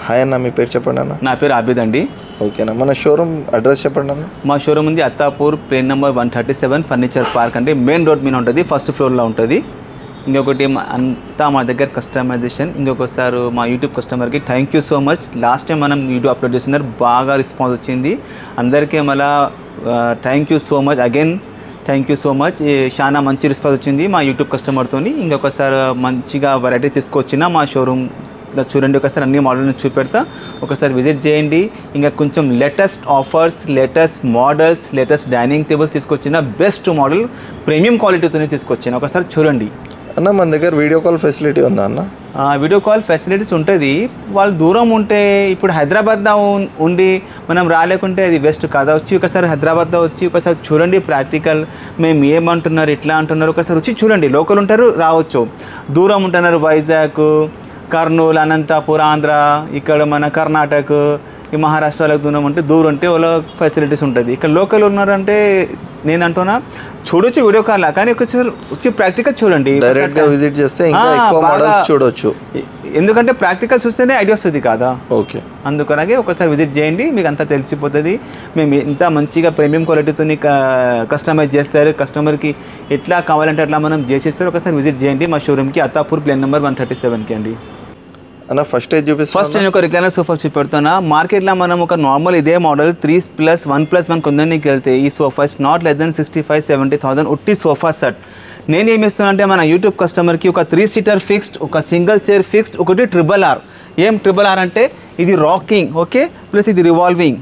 Hi అన్న, మీ పేరు చెప్పండి అన్న. నా పేరు ఆబిద్ అండి. ఓకేనా, మన షోరూమ్ అడ్రస్ చెప్పండి అన్న. మా షోరూమ్ ఉంది Attapur, plane number 137, furniture park అంటే మెయిన్ రోడ్ మీద ఉంటుంది, ఫస్ట్ ఫ్లోర్లో ఉంటుంది. ఇంకొకటి అంతా మా దగ్గర కస్టమైజేషన్. ఇంకొకసారి మా యూట్యూబ్ కస్టమర్కి thank you so much. Last time మనం వీడియో అప్లోడ్ చేస్తున్నారు, బాగా రెస్పాన్స్ వచ్చింది. అందరికీ మళ్ళీ thank you so much, again thank you so much. చాలా మంచి రెస్పాన్స్ వచ్చింది మా యూట్యూబ్ కస్టమర్తో. ఇంకొకసారి మంచిగా వెరైటీ తీసుకొచ్చిన మా షోరూమ్ చూడండి, ఒకసారి అన్ని మోడల్ని చూపెడతా, ఒకసారి విజిట్ చేయండి. ఇంకా కొంచెం latest offers, latest models, latest dining tables తీసుకొచ్చిన, బెస్ట్ మోడల్ ప్రీమియం క్వాలిటీతోనే తీసుకొచ్చిన, ఒకసారి చూడండి. అన్న మన దగ్గర వీడియో కాల్ ఫెసిలిటీ ఉందా అన్న? వీడియో కాల్ ఫెసిలిటీస్ ఉంటుంది. వాళ్ళు దూరం ఉంటే, ఇప్పుడు హైదరాబాద్లో ఉండి మనం రాలేకుంటే అది బెస్ట్ కదా. వచ్చి ఒకసారి హైదరాబాద్లో వచ్చి ఒకసారి చూడండి ప్రాక్టికల్, మేము ఏమంటున్నారు, ఇట్లా అంటున్నారు, ఒకసారి వచ్చి చూడండి. లోకల్ ఉంటారు రావచ్చు, దూరం ఉంటున్నారు వైజాగ్, కర్నూలు, అనంతపూర్, ఆంధ్ర, ఇక్కడ మన కర్ణాటక, ఈ మహారాష్ట్రలకు దూరం అంటే దూరం ఉంటే వాళ్ళ ఫెసిలిటీస్ ఉంటుంది. ఇక్కడ లోకల్ ఉన్నారంటే నేను అంటున్నా చూడొచ్చు వీడియో కాల్, కానీ ఒకసారి వచ్చి ప్రాక్టికల్ చూడండి, డైరెక్ట్గా విజిట్ చేస్తే ఇంకా ఎక్కువ మోడల్స్ చూడొచ్చు. ఎందుకంటే ప్రాక్టికల్ చూస్తేనే ఐడియా వస్తుంది కదా. ఓకే, అందుకనే ఒకసారి విజిట్ చేయండి, మీకు అంతా తెలిసిపోతుంది. మేము ఇంత మంచిగా ప్రీమియం క్వాలిటీతో కస్టమైజ్ చేస్తారు, కస్టమర్కి ఎట్లా కావాలంటే అట్లా మనం చేసేస్తారు. ఒకసారి విజిట్ చేయండి మా షోరూమ్కి, అత్తాపూర్, ప్లేన్ నెంబర్ 137కి అండి. అన్న ఫస్ట్ ఫస్ట్ నేను ఒక రిక్లైనర్ సోఫా చూపెడుతున్నా. మార్కెట్లో మనం ఒక నార్మల్ ఇదే మోడల్ 3+1+1 కొందరికి వెళ్తే ఈ sofa is not less then 65,000-70,000 ఉట్టి సోఫా సెట్. నేను ఏమి ఇస్తున్నా మన యూట్యూబ్ కస్టమర్కి ఒక 3 సీటర్ ఫిక్స్డ్, ఒక సింగిల్ చైర్ ఫిక్స్డ్, ఒకటి RRR. ఏం RRR అంటే ఇది రాకింగ్, ఓకే, ప్లస్ ఇది రివాల్వింగ్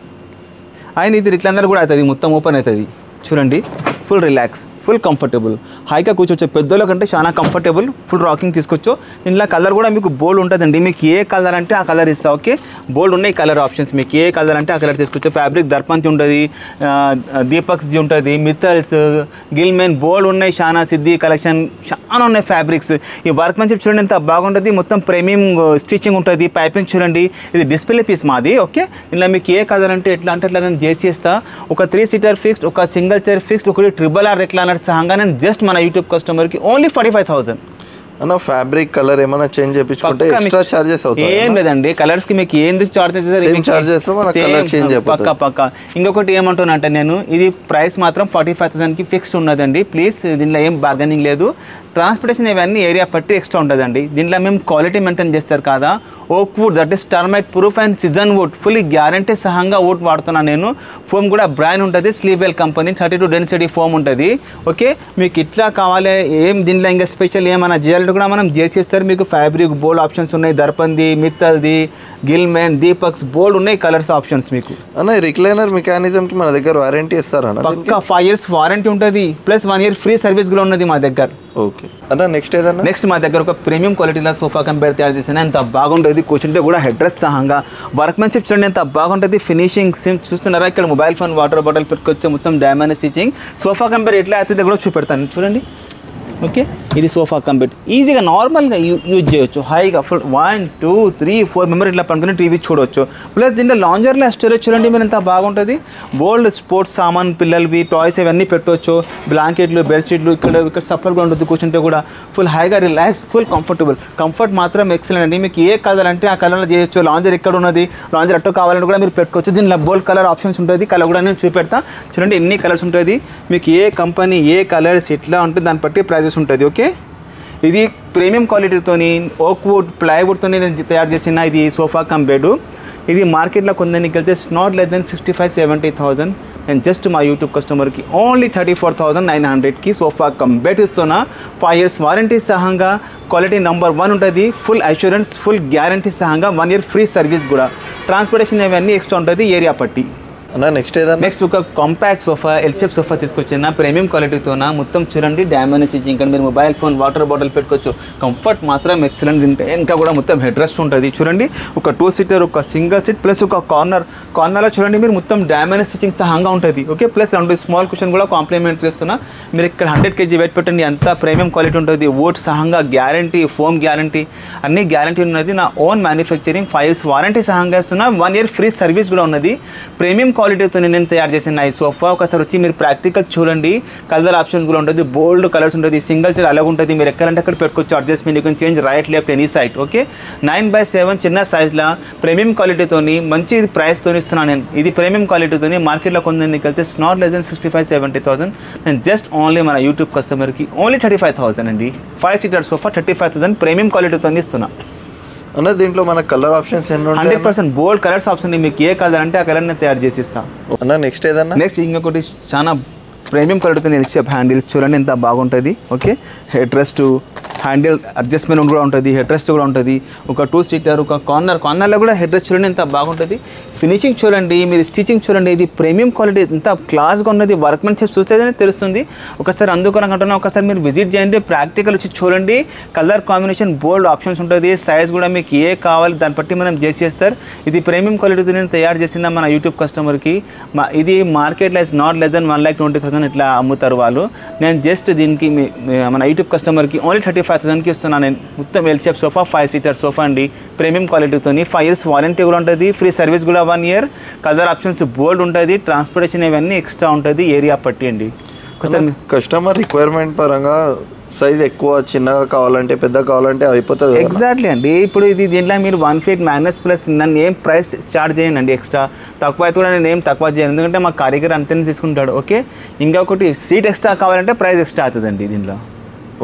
అండ్ ఇది రిక్లైనర్ కూడా అవుతుంది, మొత్తం ఓపెన్ అవుతుంది. చూడండి, ఫుల్ రిలాక్స్, ఫుల్ కంఫర్టబుల్, హైగా కూర్చోవచ్చు. పెద్దోళ్ళ కంటే చాలా కంఫర్టబుల్, ఫుల్ రాకింగ్ తీసుకోవచ్చు. ఇంట్లో కలర్ కూడా మీకు బోల్డ్ ఉంటుందండి, మీకు ఏ కలర్ అంటే ఆ కలర్ ఇస్తా. ఓకే, బోల్డ్ ఉన్నాయి కలర్ ఆప్షన్స్, మీకు ఏ కలర్ అంటే ఆ కలర్ తీసుకోవచ్చు. ఫ్యాబ్రిక్ దర్పంచ్ ఉంటుంది, దీపక్స్ది ఉంటుంది, మిత్తల్స్, గిల్మెన్, బోల్డ్ ఉన్నాయి. చాలా సిద్ధి కలెక్షన్ చాలా ఉన్నాయి ఫ్యాబ్రిక్స్. ఈ వర్క్మెన్షిప్ చూడండి ఎంత బాగుంటుంది, మొత్తం ప్రీమియం స్టిచ్చింగ్ ఉంటుంది. పైపింగ్ చూడండి, ఇది డిస్ప్లే పీస్ మాది. ఓకే, ఇలా మీకు ఏ కలర్ అంటే ఎట్లా అంటే అట్లా నేను చేసేస్తా. ఒక 3 సీటర్ ఫిక్స్డ్, ఒక సింగిల్ చైర్ ఫిక్స్డ్, ఒకటి RRR రిక్లైనర్ సహంగా నేను జస్ట్ మన యూట్యూబ్ కస్టమర్కి ఓన్లీ 45,000. అన్న ఫ్యాబ్రిక్ కలర్ ఏమైనా చేంజ్ చేయించుకుంటే ఎక్స్ట్రా చార్జెస్ అవుతాయి? ఏం లేదండి, కలర్స్కి మీకు ఎందుకు చార్జెస్ పక్క. ఇంకొకటి ఏమంటున్నా అంటే నేను ఇది ప్రైస్ మాత్రం 45,000కి ఫిక్స్డ్ ఉన్నదండి. ప్లీజ్ దీంట్లో ఏం బార్గెనింగ్ లేదు. ట్రాన్స్పోర్టేషన్ ఇవన్నీ ఏరియా పట్టి ఎక్స్ట్రా ఉంటుందండి. దీంట్లో మేము క్వాలిటీ మెయింటైన్ చేస్తారు కదా. Oak wood, that is termite proof and season wood, full guarantee సహంగా వుడ్ వాడుతున్నాను నేను. ఫోమ్ కూడా బ్రాండ్ ఉంటుంది, స్లీవ్వెల్ కంపెనీ, 32 డెన్సిటీ ఫోమ్ ఉంటుంది. ఓకే, మీకు ఇట్లా కావాలి ఏం దీంట్లో ఇంకా స్పెషల్ ఏమైనా చేయాలంటే కూడా మనం చేసేస్తారు. మీకు ఫ్యాబ్రిక్ బోల్డ్ ఆప్షన్స్ ఉన్నాయి, దర్పంది, మిత్తల్ది, గిల్మెన్, దీపక్స్, బోల్డ్ ఉన్నాయి కలర్స్ ఆప్షన్స్. మీకు అన్న రిక్లైనర్ మెకానిజంకి మన దగ్గర వారంటీ ఇస్తారన్న? పక్కా 5 years వారంటీ ఉంటుంది, ప్లస్ 1 year ఫ్రీ సర్వీస్ కూడా ఉన్నది మా దగ్గర. ఓకే అన్న, నెక్స్ట్ ఏదన్నా? నెక్స్ట్ మా దగ్గర ఒక ప్రీమియం క్వాలిటీలో సోఫా కంపేర్ తయారు చేసిన ఎంత బాగుంటుంది. కూర్చుంటే కూడా హెడ్ రెస్ట్ సహంగా, వర్క్మెన్షిప్ చూడండి ఎంత బాగుంటుంది. ఫినిషింగ్ చూస్తున్నారా, ఇక్కడ మొబైల్ ఫోన్, వాటర్ బాటిల్ పెట్టుకోవచ్చు, మొత్తం డైమండ్ స్టిచింగ్. సోఫా కంపేర్ ఎట్లా అవుతుంది కూడా చూపెడతాను చూడండి. ఓకే, ఇది సోఫా కంపేర్ ఈజీగా నార్మల్గా యూజ్ చేయొచ్చు. హైగా ఫుల్ 1, 2, 3, 4 మెంబర్ ఇట్లా పడుకుని టీవీ చూడవచ్చు. ప్లస్ దీంట్లో లాంజర్లో స్టోరేజ్ చూడండి మీరు ఎంత బాగుంటుంది. బోల్డ్ స్పోర్ట్స్ సామాన్, పిల్లలవి టాయ్స్ ఇవన్నీ పెట్టవచ్చు. బ్లాంకెట్లు, బెడ్షీట్లు, ఇక్కడ సఫర్గా ఉంటుంది. కూర్చుంటే కూడా ఫుల్ హైగా రిలాక్స్, ఫుల్ కంఫర్టబుల్. కంఫర్ట్ మాత్రం ఎక్సలెంట్ అండి. మీకు ఏ కలర్ అంటే ఆ కలర్లో చేయొచ్చు. లాంజర్ ఇక్కడ ఉన్నది, లాంజర్ అట్టు కావాలంటే కూడా మీరు పెట్టుకోవచ్చు. దీంట్లో బోల్డ్ కలర్ ఆప్షన్స్ ఉంటుంది. కలర్ కూడా నేను చూపెడతా చూడండి, ఎన్ని కలర్స్ ఉంటుంది. మీకు ఏ కంపెనీ ఏ కలర్స్ ఎట్లా ఉంటుంది దాన్ని బట్టి ప్రైజెస్ ఉంటుంది. ఓకే, ఇది ప్రీమియం క్వాలిటీతోని ఓక్ వుడ్, ప్లైవుడ్తో నేను తయారు చేసిన ఇది సోఫా కమ్ బెడ్. ఇది మార్కెట్లో కొందరికి వెళ్తే నాట్ లెస్ దెన్ 65,000-70,000. నేను జస్ట్ మా యూట్యూబ్ కస్టమర్కి ఓన్లీ 34,900కి సోఫా కమ్ బెడ్ ఇస్తున్నా. 5 years వారంటీ సహంగా, క్వాలిటీ నెంబర్ 1 ఉంటుంది, ఫుల్ అష్యూరెన్స్, ఫుల్ గ్యారంటీ సహంగా, 1 year ఫ్రీ సర్వీస్ కూడా. ట్రాన్స్పోర్టేషన్ ఇవన్నీ ఎక్స్ట్రా ఉంటుంది ఏరియా పట్టి. అన్న నెక్స్ట్ ఏదన్నా? నెక్స్ట్ ఒక కాంపాక్ట్ సోఫా, ఎల్షేప్ సోఫా తీసుకొచ్చిన ప్రీమియం క్వాలిటీతోన, మొత్తం చూడండి డైమండ్ స్టిచింగ్. ఇక్కడ మీరు మొబైల్ ఫోన్, వాటర్ బాటిల్ పెట్టుకోవచ్చు. కంఫర్ట్ మాత్రం ఎక్సలెంట్. ఇంకా కూడా మొత్తం హెడ్ రెస్ట్ ఉంటుంది. చూడండి, ఒక 2 సీటర్, ఒక సింగిల్ సీట్, ప్లస్ ఒక కార్నర్లో చూడండి మీరు మొత్తం డైమండ్ స్టిచింగ్ సహంగా ఉంటుంది. ఓకే, ప్లస్ 2 స్మాల్ కుషన్ కూడా కాంప్లిమెంట్ చేస్తున్నా. మీరు ఇక్కడ 100 kg వెయిట్ పెట్టండి, అంత ప్రీమియం క్వాలిటీ ఉంటుంది. వుడ్ సహంగా గ్యారంటీ, ఫోమ్ గ్యారంటీ, అన్ని గ్యారంటీ ఉన్నది. నా ఓన్ మ్యానుఫ్యాక్చరింగ్, 5 years వారంటీ సహంగా ఇస్తున్నా. 1 year ఫ్రీ సర్వీస్ కూడా ఉన్నది. ప్రీమియం క్వాలిటీతో నేను తయారు చేసిన ఈ సోఫా ఒకసారి వచ్చి మీరు ప్రాక్టికల్ చూడండి. కలర్ ఆప్షన్స్ కూడా ఉంటుంది, బోల్డ్ కలర్స్ ఉంటుంది, సింగిల్ చైర్ అలాగ ఉంటుంది. మీరు ఎక్కడంటే అక్కడ పెట్టుకోవచ్చు adjustment, you can change right left any side. Okay 9/7 చిన్న సైజ్లో ప్రీమియం క్వాలిటీతోని మంచి ప్రైస్తో ఇస్తున్నాను నేను. ఇది ప్రీమియం క్వాలిటీతోని మార్కెట్లో కొందని వెళ్తే నాట్ లెస్ దెన్ 65-70,000. నేను జస్ట్ ఓన్లీ మన యూట్యూబ్ కస్టమర్కి ఓన్లీ 35,000 అండి. 5 సీటర్ సోఫా 35,000 ప్రీమియం క్వాలిటీతో ఇస్తున్నా అన్న. దీంట్లో మన కలర్ ఆప్షన్స్ ఎన్ని ఉంటాయి? 100% బోల్డ్ కలర్స్ ఆప్షన్. మీకు ఏ కలర్ అంటే ఆ కలర్ని తయారు చేసి ఇస్తాం అన్న. నెక్స్ట్ ఏదన్నా? నెక్స్ట్ ఇంకొకటి చాలా ప్రీమియం క్వాలిటీతో నేను ఇచ్చే హ్యాండిల్స్ చూడండి ఎంత బాగుంటుంది. Okay head rest, handle adjustment కూడా ఉంటుంది, హెడ్ రెస్ట్ కూడా ఉంటుంది. ఒక 2 సీటర్, ఒక కార్నర్లో కూడా హెడ్ రెస్ట్ చూడండి ఎంత బాగుంటుంది. ఫినిషింగ్ చూడండి, మీరు స్టిచింగ్ చూడండి, ఇది ప్రీమియం క్వాలిటీ ఎంత క్లాస్గా ఉన్నది. వర్క్మెన్షిప్ చూస్తేనే తెలుస్తుంది. ఒకసారి అందుకనుకుంటున్నా ఒకసారి మీరు విజిట్ చేయండి, ప్రాక్టికల్ వచ్చి చూడండి. కలర్ కాంబినేషన్ బోల్డ్ ఆప్షన్స్ ఉంటుంది, సైజ్ కూడా మీకు ఏ కావాలి దాన్ని బట్టి మనం చేసేస్తారు. ఇది ప్రీమియం క్వాలిటీతో నేను తయారు చేసిన మన యూట్యూబ్ కస్టమర్కి. ఇది మార్కెట్లో ఇస్ నాట్ లెస్ దెన్ 1,20,000 ఇట్లా అమ్ముతారు వాళ్ళు. నేను జస్ట్ దీనికి మన యూట్యూబ్ కస్టమర్కి ఓన్లీ 35,000కి ఇస్తున్నాను నేను. మొత్తం L shape sofa 5 seater sofa అండి, ప్రీమియం క్వాలిటీతో 5 years వారంటీ కూడా ఉంటుంది, ఫ్రీ సర్వీస్ కూడా 1 year. కలర్ ఆప్షన్స్ బోల్డ్ ఉంటుంది, ట్రాన్స్పోర్టేషన్ ఇవన్నీ ఎక్స్ట్రా ఉంటుంది, ఏరియా పట్టి అండి. కస్టమర్ రిక్వైర్మెంట్ పరంగా సైజ్ ఎక్కువ చిన్నగా కావాలంటే పెద్ద కావాలంటే అయిపోతుంది. ఎగ్జాక్ట్లీ అండి. ఇప్పుడు ఇది దీంట్లో మీరు 1 feet -+ నన్ను ఏం ప్రైస్ చార్జ్ చేయనండి. ఎక్స్ట్రా తక్కువ అయితే కూడా నేను ఏం తక్కువ చేయను, ఎందుకంటే మా కారిగర్ అంతనే తీసుకుంటాడు. ఓకే ఇంకొకటి సీట్ ఎక్స్ట్రా కావాలంటే ప్రైస్ ఎక్స్ట్రా అవుతుందండి దీంట్లో.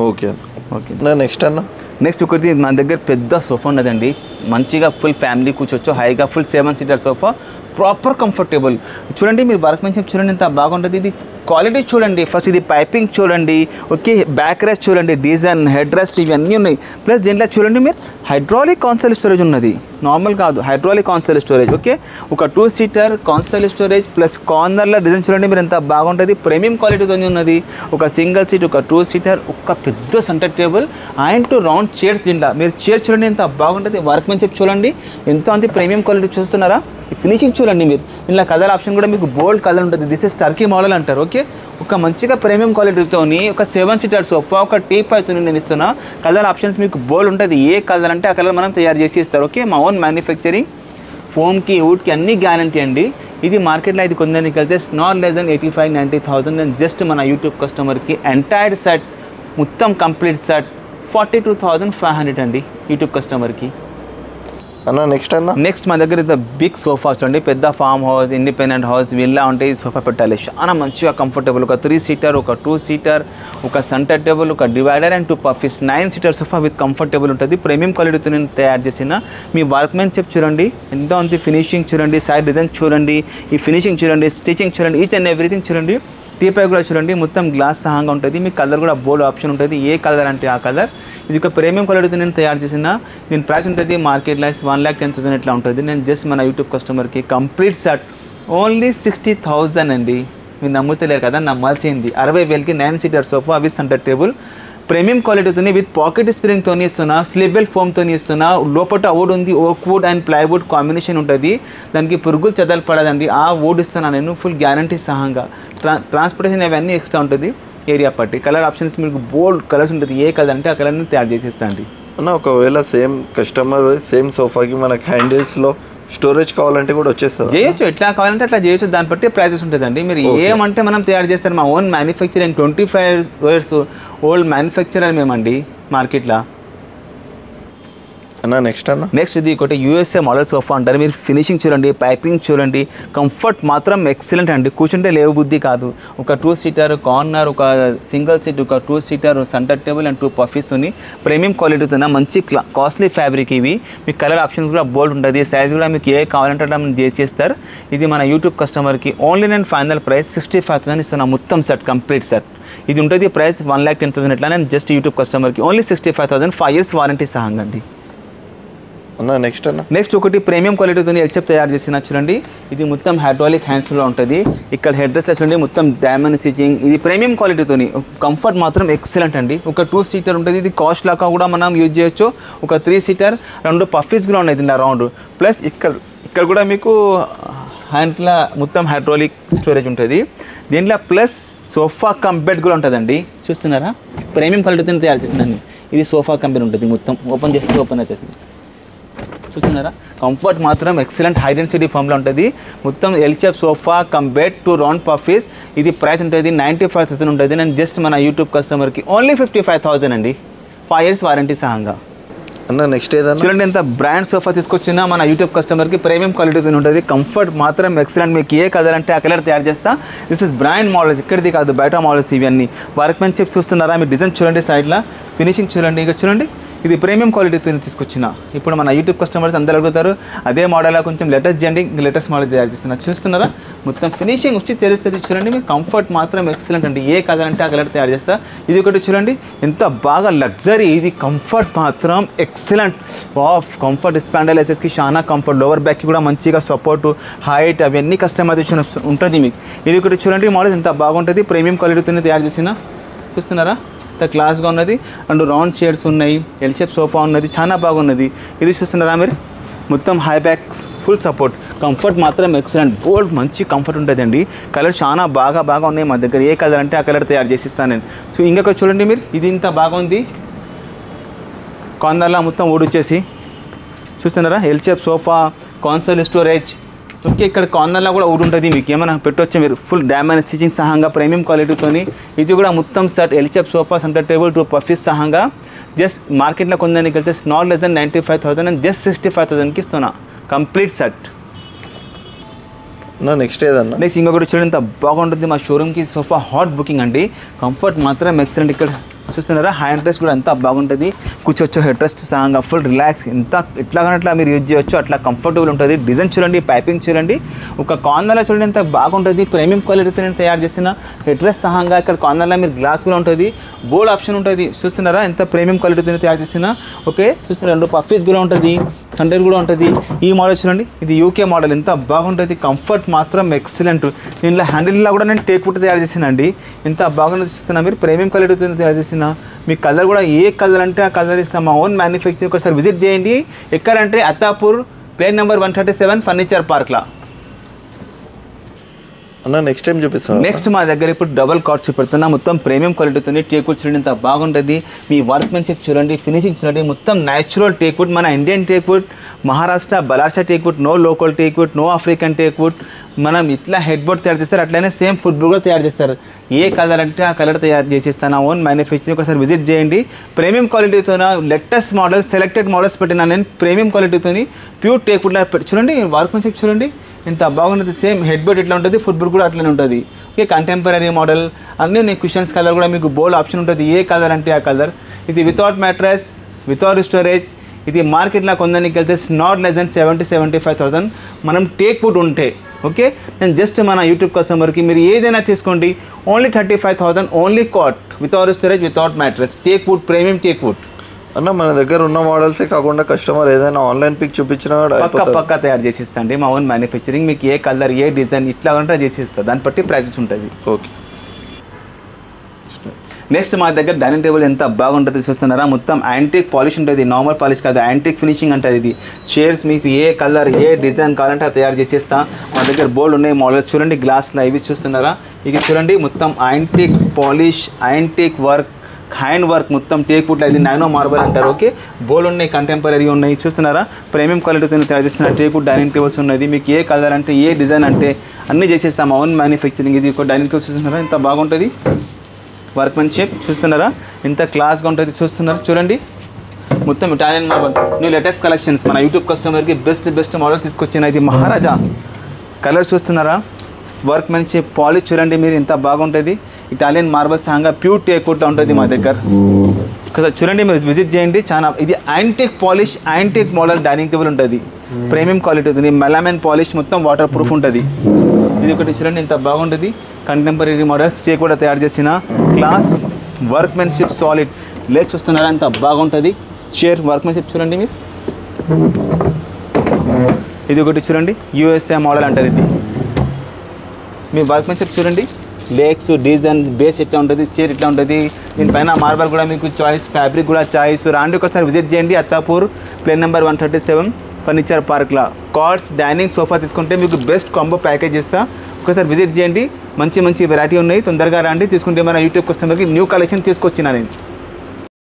Okay okay. నెక్స్ట్ అన్న? నెక్స్ట్ ఒకటి మన దగ్గర పెద్ద సోఫా ఉన్నదండి, మంచిగా ఫుల్ ఫ్యామిలీ కూర్చోవచ్చు హైగా. Full 7 seater sofa, proper comfortable. చూడండి మీరు వర్క్మెన్షిప్ చూడండి ఎంత బాగుంటుంది. ఇది క్వాలిటీ చూడండి, ఫస్ట్ ఇది పైపింగ్ చూడండి. ఓకే బ్యాక్ రెస్ట్ చూడండి, డిజైన్, హెడ్ రెస్ట్ ఇవన్నీ ఉన్నాయి. ప్లస్ దీంట్లో చూడండి మీరు హైడ్రాలిక్ కాన్సోల్ స్టోరేజ్ ఉన్నది, నార్మల్ కాదు హైడ్రాలిక్ కాన్సోల్ స్టోరేజ్. ఓకే ఒక 2 సీటర్ కాన్సోల్ స్టోరేజ్ ప్లస్ కార్నర్లో డిజైన్ చూడండి మీరు ఎంత బాగుంటుంది, ప్రీమియం క్వాలిటీతో ఉన్నది. ఒక సింగిల్ సీట్, ఒక 2 సీటర్, ఒక పెద్ద centre table and 2 round chairs. దీంట్లో మీరు చైర్ చూడండి ఎంత బాగుంటుంది, వర్క్మెన్షిప్ చూడండి ఎంత అంత ప్రీమియం క్వాలిటీ చూస్తున్నారా. ఫినిషింగ్ చూడండి మీరు. ఇలా కలర్ ఆప్షన్ కూడా మీకు బోల్డ్ కలర్ ఉంటుంది, దిస్ ఇస్ టర్కీ మోడల్ అంటారు. ఓకే ఒక మంచిగా ప్రీమియం క్వాలిటీతోని ఒక 7 సీటర్ సోఫా, ఒక టీపాయ్తో నేను ఇస్తున్నా. కలర్ ఆప్షన్స్ మీకు బోల్డ్ ఉంటుంది, ఏ కలర్ అంటే ఆ కలర్ మనం తయారు చేసి ఇస్తారు. ఓకే మా ఓన్ మ్యానుఫ్యాక్చరింగ్, ఫోమ్కి వుడ్కి అన్ని గ్యారంటీ అండి. ఇది మార్కెట్లో ఇది కొందానికి వెళ్తే నాట్ లెస్ దెన్ 85-90,000. నేను జస్ట్ మన యూట్యూబ్ కస్టమర్కి ఎంటైర్ సెట్ మొత్తం కంప్లీట్ సెట్ 42,500 అండి యూట్యూబ్ కస్టమర్కి. అన్న నెక్స్ట్ అన్న? నెక్స్ట్ మా దగ్గర బిగ్ సోఫాస్ అండి, పెద్ద farm house, independent house, villa ఉంటాయి. సోఫా పెట్టాలి చాలా మంచిగా కంఫర్టబుల్. ఒక 3 సీటర్, ఒక 2 సీటర్, ఒక సెంటర్ టేబుల్, ఒక divider and 2 puffies. 9 seater sofa with comfortable ఉంటుంది. ప్రీమియం క్వాలిటీతో నేను తయారు చేసిన. మీ వర్క్మెన్షిప్ చూడండి ఎంత ఉంది, ఫినిషింగ్ చూడండి, సైడ్ డిజైన్ చూడండి, ఈ ఫినిషింగ్ చూడండి, స్టిచింగ్ చూడండి, ఈచ్ అండ్ ఎవ్రీథింగ్ చూడండి. టీపై కూడా చూడండి మొత్తం గ్లాస్ సహంగా ఉంటుంది. మీ కలర్ కూడా బోల్డ్ ఆప్షన్ ఉంటుంది, ఏ కలర్ అంటే ఆ కలర్. ఇది ఒక ప్రీమియం క్వాలిటీతో నేను తయారు చేసిన. దీని ప్రైస్ ఉంటుంది మార్కెట్లో 1,10,000 ఇట్లా ఉంటుంది. నేను జస్ట్ మన యూట్యూబ్ కస్టమర్కి కంప్లీట్ సెట్ ఓన్లీ 60,000 అండి. మీరు నమ్ముతలేరు కదా, నమ్మాల్సింది. 60,000కి 9 seater sofa with centre table, premium క్వాలిటీతో విత్ పాకెట్ స్ప్రింగ్తో ఇస్తున్నా, స్లిబెల్ ఫోమ్తో ఇస్తున్నా. లోపల వుడ్ ఉంది, oak wood and plywood combination ఉంటుంది. దానికి పురుగులు చెదలు పడదండి, ఆ వుడ్ ఇస్తున్నా నేను ఫుల్ గ్యారంటీ సహంగా. ట్రాన్స్పోర్టేషన్ అవన్నీ ఎక్స్ట్రా ఉంటుంది, ఏరియా పట్టి. కలర్ ఆప్షన్స్ మీకు బోల్డ్ కలర్స్ ఉంటుంది, ఏ కలర్ అంటే ఆ కలర్ని తయారు చేసేస్తా అండి. అన్న ఒకవేళ సేమ్ కస్టమర్ సేమ్ సోఫాకి మనకి హ్యాండిల్స్లో స్టోరేజ్ కావాలంటే కూడా వచ్చేస్తుంది, చేయొచ్చు. ఎట్లా కావాలంటే అట్లా చేయొచ్చు, దాన్ని బట్టి ప్రైసెస్ ఉంటుందండి. మీరు ఏమంటే మనం తయారు చేస్తారు. మా own manufacturing 25 years old manufacturer మేమండి మార్కెట్లో. అన్న నెక్స్ట్ అన్న? నెక్స్ట్ ఇది ఒకటి USA మోడల్ సోఫా అంటారు. మీరు ఫినిషింగ్ చూడండి, పైపింగ్ చూడండి, కంఫర్ట్ మాత్రం ఎక్సలెంట్ అండి. కూర్చుంటే లేవు బుద్ధి కాదు. ఒక 2 సీటర్ కార్నర్, ఒక సింగిల్ సీట్, ఒక 2 సీటర్ సెంటర్ టేబుల్ అండ్ 2 పఫీస్తోని ప్రీమియం క్వాలిటీతో మంచి కాస్ట్లీ ఫ్యాబ్రిక్. ఇవి మీకు కలర్ ఆప్షన్స్ కూడా బోల్డ్ ఉంటుంది, సైజ్ కూడా మీకు ఏ కావాలంటే మనం చేసేస్తారు. ఇది మన యూట్యూబ్ కస్టమర్కి ఓన్లీ నేను ఫైనల్ ప్రైస్ 65,000 ఇస్తున్నా, మొత్తం సెట్ కంప్లీట్ సెట్. ఇది ఉంటుంది ప్రైస్ 1,10,000 ఇట్లా. నేను జస్ట్ యూట్యూబ్ కస్టమర్కి ఓన్లీ 65,000, 5 years వారంటీ సహంగా అండి. నెక్స్ట్ అన్న? నెక్స్ట్ ఒకటి ప్రీమియం క్వాలిటీతో ఎల్చెప్ తయారు చేసిన చూడండి. ఇది మొత్తం హైడ్రాలిక్ హ్యాండ్స్లో ఉంటుంది. ఇక్కడ హెడ్ రెస్ట్ చూడండి, మొత్తం డైమండ్ స్టిచింగ్. ఇది ప్రీమియం క్వాలిటీతో, కంఫర్ట్ మాత్రం ఎక్సలెంట్ అండి. ఒక 2 సీటర్ ఉంటుంది, ఇది కాస్ట్ లాగా కూడా మనం యూజ్ చేయొచ్చు. ఒక 3 సీటర్, 2 పఫీస్ కూడా ఉన్నాయి దీనిలో రౌండ్. ప్లస్ ఇక్కడ కూడా మీకు హ్యాండ్లో మొత్తం హైడ్రాలిక్ స్టోరేజ్ ఉంటుంది దీంట్లో. ప్లస్ సోఫా కమ్ బెడ్ కూడా ఉంటుందండి. చూస్తున్నారా, ప్రీమియం క్వాలిటీతో తయారు చేసిందండి. ఇది సోఫా కమ్ బెడ్ ఉంటుంది, మొత్తం ఓపెన్ చేస్తే ఓపెన్ అవుతుంది. చూస్తున్నారా, కంఫర్ట్ మాత్రం ఎక్సలెంట్ హై డెన్సిటీ ఫామ్లో ఉంటుంది. మొత్తం L shape sofa cum bed to round puffies. ఇది ప్రైస్ ఉంటుంది 95,000 ఉంటుంది. నేను జస్ట్ మన యూట్యూబ్ కస్టమర్కి ఓన్లీ 55,000 అండి, 5 years వారంటీ సహంగా. అన్న నెక్స్ట్ ఏదన్నా చూడండి ఎంత బ్రాండ్ సోఫా తీసుకొచ్చినా మన యూట్యూబ్ కస్టమర్కి ప్రీమియం క్వాలిటీ ఉంటుంది. కంఫర్ట్ మాత్రం ఎక్సలెంట్. మీకు ఏ కలర్ అంటే ఆ కలర్ తయారు చేస్తా. దిస్ ఇస్ బ్రాండ్ మోడల్స్, ఇక్కడిది కాదు బయట మోడల్స్ ఇవన్నీ. వర్క్మెన్షిప్ చూస్తున్నారా, మీరు డిజైన్ చూడండి, సైడ్లో ఫినిషింగ్ చూడండి. ఇక చూడండి ఇది ప్రీమియం క్వాలిటీతో తీసుకొచ్చిన. ఇప్పుడు మన యూట్యూబ్ కస్టమర్స్ అందరూ అడుగుతారు అదే మోడల్ కొంచెం లేటెస్ట్ చేయండి, లేటెస్ట్ మోడల్ తయారు చేస్తున్నా. చూస్తున్నారా మొత్తం ఫినిషింగ్ వచ్చి తెలుస్తుంది. చూడండి మీకు కంఫర్ట్ మాత్రం ఎక్సలెంట్ అండి. ఏ కలర్ అంటే ఆ కలర్ తయారు చేస్తా. ఇది ఒకటి చూడండి ఎంత బాగా లగ్జరీ. ఇది కంఫర్ట్ మాత్రం ఎక్సలెంట్. కంఫర్ట్ స్పాండల్ ఎసెస్కి చాలా కంఫర్ట్, లోవర్ బ్యాక్కి కూడా మంచిగా సపోర్టు, హైట్ అవన్నీ కస్టమైజేషన్ ఉంటుంది మీకు. ఇది ఒకటి చూడండి మోడల్ ఎంత బాగుంటుంది. ప్రీమియం క్వాలిటీతో తయారు చేసిన. చూస్తున్నారా ఎంత క్లాస్గా ఉన్నది. అండ్ రౌండ్ షేడ్స్ ఉన్నాయి, ఎల్ షేప్ సోఫా ఉన్నది, చాలా బాగున్నది. ఇది చూస్తున్నారా మీరు మొత్తం high back full support. Comfort మాత్రం ఎక్సలెంట్, బోల్డ్ మంచి కంఫర్ట్ ఉంటుందండి. కలర్ చాలా బాగా ఉన్నాయి మా దగ్గర. ఏ కలర్ అంటే ఆ కలర్ తయారు చేసిస్తాను నేను. సో ఇంకొక చూడండి మీరు, ఇది ఇంత బాగుంది. కార్నర్లా మొత్తం ఊడొచ్చేసి చూస్తున్నారా L shape sofa, console storage. Okay ఇక్కడ కార్నర్లో కూడా ఊడు ఉంటుంది, మీకు ఏమైనా పెట్టవచ్చు మీరు. ఫుల్ డైమండ్ స్టిచింగ్ సహంగా ప్రీమియం క్వాలిటీతోని. ఇది కూడా మొత్తం set L shape sofa, centre table, 2 puffies సహంగా. జస్ట్ మార్కెట్లో కొందానికి వెళ్తే not less than 95,000 and just 65,000కి ఇస్తున్నా కంప్లీట్ సెట్. నెక్స్ట్ ఏదన్నా నెక్స్ట్ ఇంకొకటి చూడండి ఎంత బాగుంటుంది. మా షోరూమ్కి సోఫా హాట్ బుకింగ్ అండి. కంఫర్ట్ మాత్రం ఎక్సలెంట్. ఇక్కడ చూస్తున్నారా హ్యాండ్ రెస్ట్ కూడా ఎంత బాగుంటుంది. కూర్చోవచ్చు హెడ్ రెస్ట్ సహంగా ఫుల్ రిలాక్స్. ఎంత ఎట్లాగనట్లా మీరు యూజ్ చేయొచ్చు, అట్లా కంఫర్టబుల్ ఉంటుంది. డిజైన్ చూడండి, పైపింగ్ చూడండి, ఒక కార్నర్లో చూడండి ఎంత బాగుంటుంది. ప్రీమియం క్వాలిటీతో నేను తయారు చేసిన హెడ్ రెస్ట్ సహంగా. ఇక్కడ కార్నర్లో మీరు గ్లాస్ కూడా ఉంటుంది, బోల్డ్ ఆప్షన్ ఉంటుంది. చూస్తున్నారా ఎంత ప్రీమియం క్వాలిటీతో తయారు చేసిన. ఓకే చూస్తున్నారా 2 పఫీస్ కూడా ఉంటుంది, సెంటర్ కూడా ఉంటుంది. ఈ మోడల్ చూడండి, ఇది యూకే మోడల్, ఎంత బాగుంటుంది. కంఫర్ట్ మాత్రం ఎక్సలెంట్. దీనిలో హ్యాండిల్లో కూడా నేను టేక్ వుడ్ తయారు చేసానండి. ఎంత బాగుంటుంది చూస్తున్నా మీరు. ప్రీమియం క్వాలిటీతో తయారు చేసిన. మీ కలర్ కూడా ఏ కలర్ అంటే ఆ కలర్ ఇస్తాం. మా ఓన్ మ్యానుఫ్యాక్చరింగ్ ఒకసారి విజిట్ చేయండి. ఎక్కడంటే అత్తాపూర్, ప్లేన్ నెంబర్ 137, ఫర్నిచర్ పార్క్లా. అన్న నెక్స్ట్ టైం చూపిస్తాను. నెక్స్ట్ మా దగ్గర ఇప్పుడు డబల్ కాట్ చూపెడుతున్నా. మొత్తం ప్రీమియం క్వాలిటీతో టేక్వుడ్ చూడండి ఎంత బాగుంటుంది. మీ వర్క్మెన్షిప్ చూడండి, ఫినిషింగ్ చూడండి, మొత్తం న్యాచురల్ టేక్వుడ్. మన Indian teakwood, Maharashtra Ballarshah teakwood, no local teakwood, no African teakwood. మనం ఇట్లా హెడ్ బోర్డ్ తయారు చేస్తారు, అట్లనే సేమ్ ఫుడ్ బోర్డ్ కూడా తయారు చేస్తారు. ఏ కలర్ అంటే ఆ కలర్ తయారు చేసేస్తాను. ఓన్ మ్యానుఫ్యాక్చరింగ్ ఒకసారి విజిట్ చేయండి. ప్రీమియం క్వాలిటీతో లేటెస్ట్ మోడల్స్, సెలెక్టెడ్ మోడల్స్ పెట్టినా నేను. ప్రీమియం క్వాలిటీతో ప్యూర్ టేక్వుడ్లా చూడండి. వర్క్మెన్షిప్ చూడండి ఎంత బాగుంటుంది. సేమ్ హెడ్ బోర్డ్ ఇట్లా ఉంటుంది, ఫుడ్ బోర్డ్ కూడా అట్లనే ఉంటుంది. ఓకే కంటెంపరీ మోడల్ అన్నీ ఉన్నాయి. కుషన్స్ కలర్ కూడా మీకు బోల్డ్ ఆప్షన్ ఉంటుంది. ఏ కలర్ అంటే ఆ కలర్. ఇది వితౌట్ మ్యాట్రెస్, వితౌట్ స్టోరేజ్. ఇది మార్కెట్లో కొందానికి వెళ్తే నాట్ లెస్ దెన్ 70,000-75,000 మనం టేక్వుడ్ ఉంటే. ఓకే నేను జస్ట్ మన యూట్యూబ్ కస్టమర్కి మీరు ఏదైనా తీసుకోండి, only 35,000, only cot, without storage, without mattress, teakwood, premium teakwood. అన్న మన దగ్గర ఉన్న మోడల్సే కాకుండా కస్టమర్ ఏదైనా ఆన్లైన్ పిక్ చూపించినా పక్కా తయారు చేసిస్తాండి. మా ఓన్ మ్యానుఫ్యాక్చరింగ్. మీకు ఏ కలర్, ఏ డిజైన్ ఇట్లా ఉంటే చేసిస్తా. దాన్ని బట్టి ప్రైజెస్ ఉంటుంది. ఓకే నెక్స్ట్ మా దగ్గర డైనింగ్ టేబుల్ ఎంత బాగుంటుంది చూస్తున్నారా. మొత్తం యాంటిక్ పాలిష్ ఉంటుంది, నార్మల్ పాలిష్ కాదు, యాంటిక్ ఫినిషింగ్ అంటుంది. ఇది చైర్స్ మీకు ఏ కలర్, ఏ డిజైన్ కావాలంటే అది తయారు చేసేస్తా. మా దగ్గర బోల్డ్ ఉన్నాయి మోడల్స్. చూడండి గ్లాస్లో ఇవి చూస్తున్నారా. ఇక చూడండి మొత్తం antique polish, antique work, hand work, మొత్తం టేక్వుడ్. ఇది నానో మార్బల్ అంటారు. ఓకే బోల్డ్ ఉన్నాయి, కంటెంపరీ ఉన్నాయి. చూస్తున్నారా ప్రీమియం క్వాలిటీతో తయారు చేస్తున్న టేక్వుడ్ డైనింగ్ టేబుల్స్ ఉన్నది. మీకు ఏ కలర్ అంటే, ఏ డిజైన్ అంటే అన్నీ చేసేస్తాం. మా ఓన్ మ్యానుఫ్యాక్చరింగ్. ఇది ఒక డైనింగ్ టేబుల్ చూస్తున్నారా ఎంత బాగుంటుంది. వర్క్మెన్షిప్ చూస్తున్నారా ఎంత క్లాస్గా ఉంటుంది. చూస్తున్నారా చూడండి మొత్తం Italian marble. New latest collections మన యూట్యూబ్ కస్టమర్కి బెస్ట్ మోడల్ తీసుకొచ్చిన. ఇది మహారాజా కలర్ చూస్తున్నారా. వర్క్మెన్షిప్, పాలిష్ చూడండి మీరు ఎంత బాగుంటుంది. ఇటాలియన్ మార్బల్ సహంగా ప్యూర్ టేక్వుడ్లో ఉంటుంది మా దగ్గర. చూడండి మీరు విజిట్ చేయండి. చాలా ఇది antique polish, antique model dining table ఉంటుంది. ప్రీమియం క్వాలిటీ ఉంటుంది. మెలామైన్ పాలిష్, మొత్తం వాటర్ ప్రూఫ్ ఉంటుంది. ఇది ఒకటి చూడండి ఎంత బాగుంటుంది. కంటెంపరీ మోడల్స్ స్టే కూడా తయారు చేసిన క్లాస్ వర్క్మెన్షిప్ సాలిడ్ లేక్ చూస్తున్నారా ఎంత బాగుంటుంది. చైర్ వర్క్మెన్షిప్ చూడండి మీరు. ఇది ఒకటి చూడండి యూఎస్ఏ మోడల్ అంటారు. ఇది మీ వర్క్మెన్షిప్ చూడండి. లేక్స్, డిజైన్, బేస్ ఇట్లా ఉంటుంది, చైర్ ఇట్లా ఉంటుంది. దీనిపైన మార్బల్ కూడా మీకు చాయిస్, ఫ్యాబ్రిక్ కూడా చాయిస్. రాండి ఒకసారి విజిట్ చేయండి. అత్తాపూర్, ప్లేన్ నెంబర్ 137, ఫర్నిచర్ పార్క్లా. కార్డ్స్, డైనింగ్, సోఫా తీసుకుంటే మీకు బెస్ట్ కాంబో ప్యాకేజ్ ఇస్తా. ఒకసారి విజిట్ చేయండి. మంచి వెరైటీ ఉన్నాయి. తొందరగా రండి తీసుకుంటే మన యూట్యూబ్ కస్టమర్కి న్యూ కలెక్షన్ తీసుకొచ్చినా నేను.